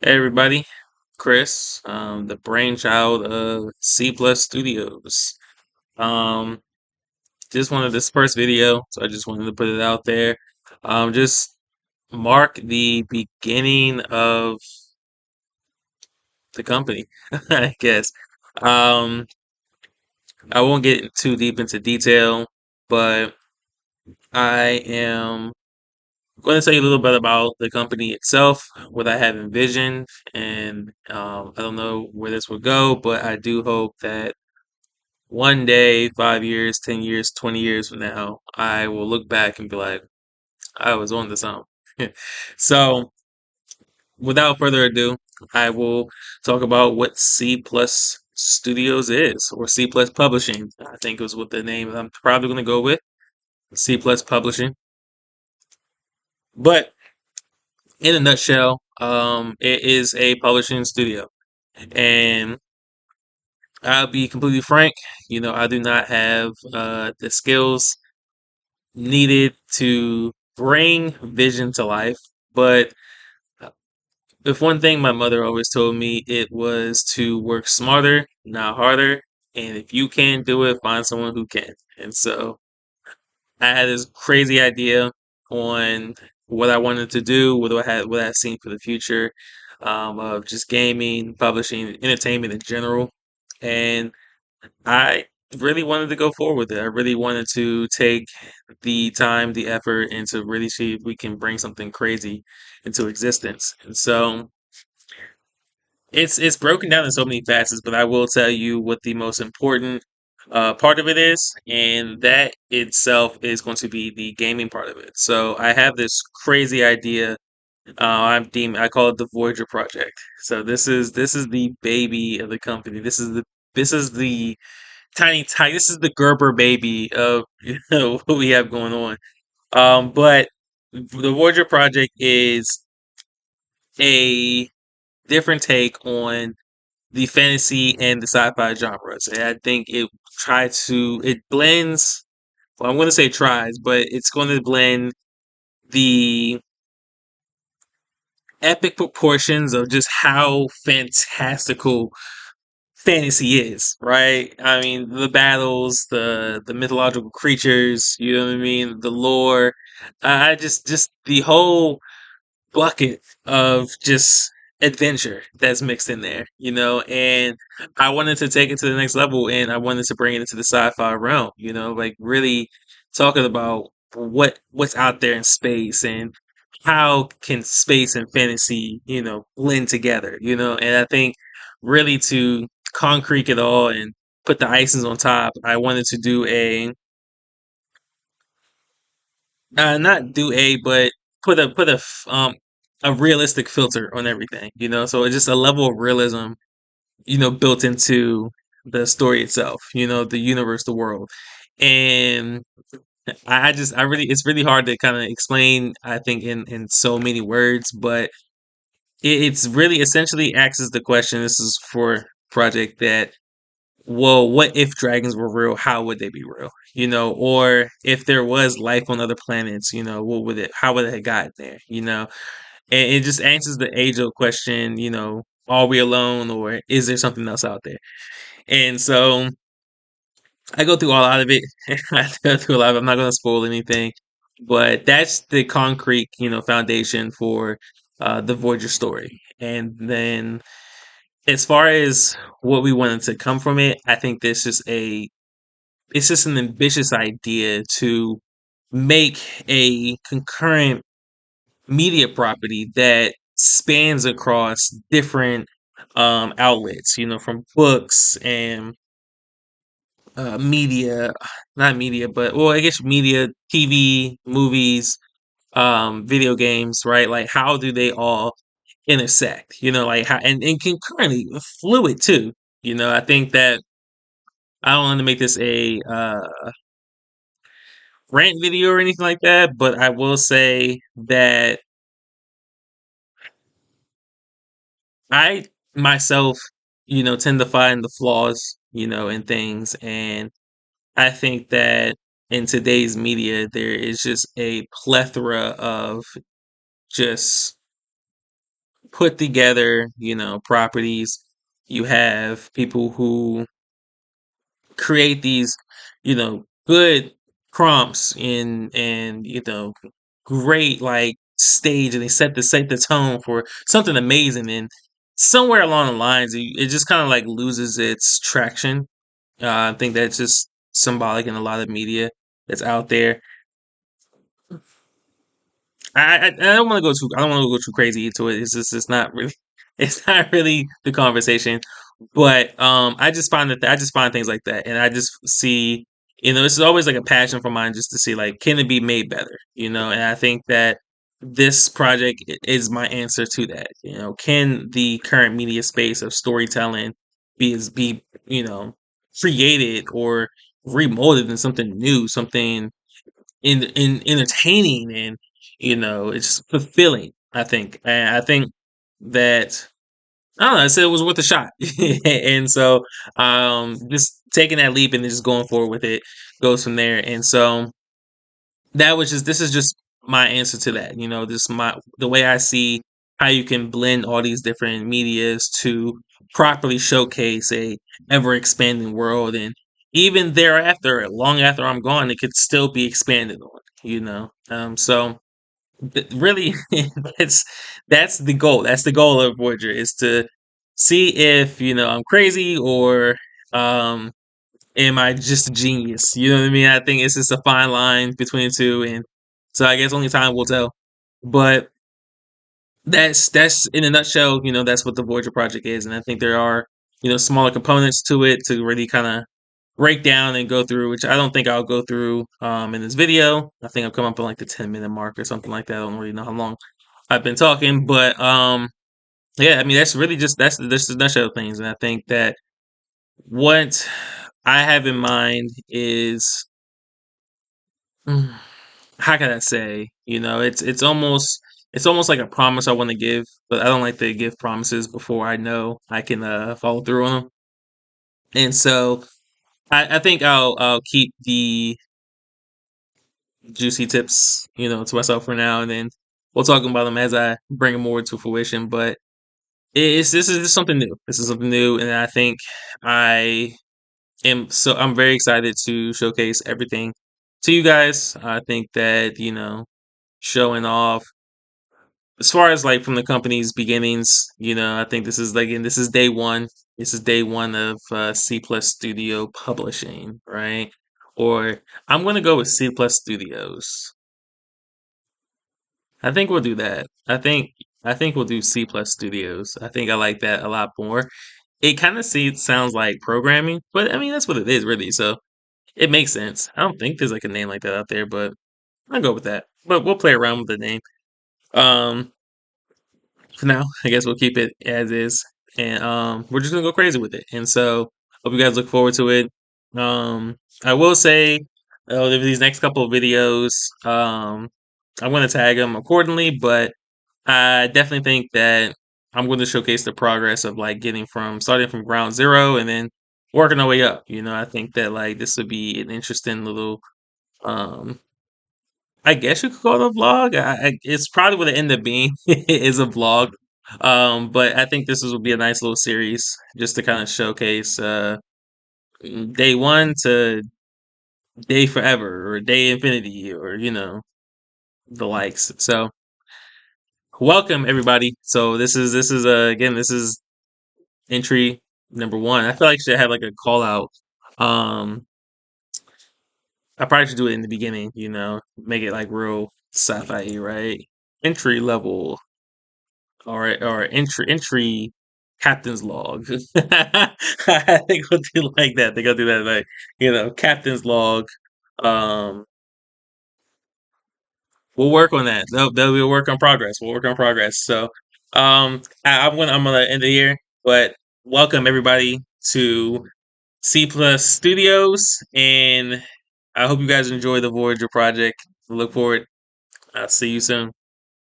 Hey everybody, Chris, the brainchild of C Plus Studios. Um, just wanted this first video, so I just wanted to put it out there. Just mark the beginning of the company, I guess. Um, I won't get too deep into detail, but I am going to tell you a little bit about the company itself, what I have envisioned, and I don't know where this will go, but I do hope that one day, 5 years, 10 years, 20 years from now, I will look back and be like, I was on to something. So, without further ado, I will talk about what C Plus Studios is, or C Plus Publishing. I think was what the name I'm probably going to go with, C Plus Publishing. But in a nutshell, it is a publishing studio. And I'll be completely frank, I do not have the skills needed to bring vision to life. But if one thing my mother always told me, it was to work smarter, not harder. And if you can't do it, find someone who can. And so I had this crazy idea on what I wanted to do, what I had seen for the future, of just gaming, publishing, entertainment in general. And I really wanted to go forward with it. I really wanted to take the time, the effort, and to really see if we can bring something crazy into existence. And so it's broken down in so many facets, but I will tell you what the most important part of it is, and that itself is going to be the gaming part of it. So I have this crazy idea. I call it the Voyager Project. So this is the baby of the company. This is the tiny tiny. This is the Gerber baby of what we have going on. But the Voyager Project is a different take on the fantasy and the sci-fi genres. And I think it blends. Well, I'm going to say tries, but it's going to blend the epic proportions of just how fantastical fantasy is, right? I mean, the battles, the mythological creatures, you know what I mean, the lore. I just the whole bucket of just adventure that's mixed in there, and I wanted to take it to the next level, and I wanted to bring it into the sci-fi realm, like really talking about what's out there in space and how can space and fantasy, blend together, and I think really to concrete it all and put the icings on top, I wanted to do not do but a realistic filter on everything, so it's just a level of realism, built into the story itself, the universe, the world. And I really, it's really hard to kind of explain, I think, in so many words, but it's really essentially asks the question. This is for project that, well, what if dragons were real? How would they be real? Or if there was life on other planets, how would it have gotten there? And it just answers the age old question, are we alone or is there something else out there? And so I go through a lot of it. I go through a lot of it. I'm not going to spoil anything, but that's the concrete, foundation for the Voyager story. And then as far as what we wanted to come from it, I think it's just an ambitious idea to make a concurrent media property that spans across different outlets, from books and media, not media, but well, I guess media, TV, movies, video games, right? Like, how do they all intersect? Like how and concurrently fluid too. I think that I don't want to make this a rant video or anything like that, but I will say that I myself, tend to find the flaws, in things. And I think that in today's media, there is just a plethora of just put together, properties. You have people who create these, good prompts and great like stage, and they set the tone for something amazing. And somewhere along the lines, it just kind of like loses its traction. I think that's just symbolic in a lot of media that's out there. I don't want to go too. I don't want to go too crazy into it. It's not really it's not really the conversation. But I just find that I just find things like that, and I just see, this is always like a passion for mine, just to see like can it be made better, and I think that this project is my answer to that. Can the current media space of storytelling be created or remolded in something new, something in entertaining, and it's fulfilling. I think, and I think that I don't know. I said it was worth a shot, and so just taking that leap and just going forward with it goes from there. And so this is just my answer to that. This my the way I see how you can blend all these different medias to properly showcase a ever expanding world, and even thereafter, long after I'm gone, it could still be expanded on. So really, that's that's the goal. That's the goal of Voyager, is to see if I'm crazy, or um am I just a genius? You know what I mean? I think it's just a fine line between the two, and so I guess only time will tell. But that's in a nutshell. That's what the Voyager project is, and I think there are smaller components to it to really kind of break down and go through, which I don't think I'll go through in this video. I think I've come up on like the 10-minute mark or something like that. I don't really know how long I've been talking, but yeah, I mean that's really just that's the nutshell of things, and I think that what I have in mind is, mm, how can I say, it's almost like a promise I want to give, but I don't like to give promises before I know I can follow through on them, and so I think I'll keep the juicy tips, to myself for now, and then we'll talk about them as I bring them more to fruition. But this is just something new. This is something new, and I think I I'm very excited to showcase everything to you guys. I think that showing off as far as like from the company's beginnings, I think this is like, and this is day one. This is day one of C Plus Studio Publishing, right? Or I'm gonna go with C Plus Studios. I think we'll do that. I think we'll do C Plus Studios. I think I like that a lot more. It kind of sounds like programming, but I mean that's what it is really. So it makes sense. I don't think there's like a name like that out there, but I'll go with that. But we'll play around with the name. Um, for now, I guess we'll keep it as is, and we're just gonna go crazy with it. And so, hope you guys look forward to it. I will say, these next couple of videos, I'm gonna tag them accordingly, but I definitely think that I'm going to showcase the progress of like getting from starting from ground zero and then working our way up. I think that like this would be an interesting little, um, I guess you could call it a vlog. It's probably what it ended up being is a vlog. But I think will be a nice little series just to kind of showcase day one to day forever or day infinity, or the likes. So welcome everybody. So this is again, this is entry number one. I feel like I should have like a call out. Um, I probably should do it in the beginning. Make it like real sci-fi, right? Entry level, or entry captain's log. I think we'll do like that. They go do that like captain's log. Um, we'll work on that. That'll be a work on progress. We'll work on progress. So, I'm gonna end it here. But welcome everybody to C Plus Studios, and I hope you guys enjoy the Voyager project. Look forward. I'll see you soon.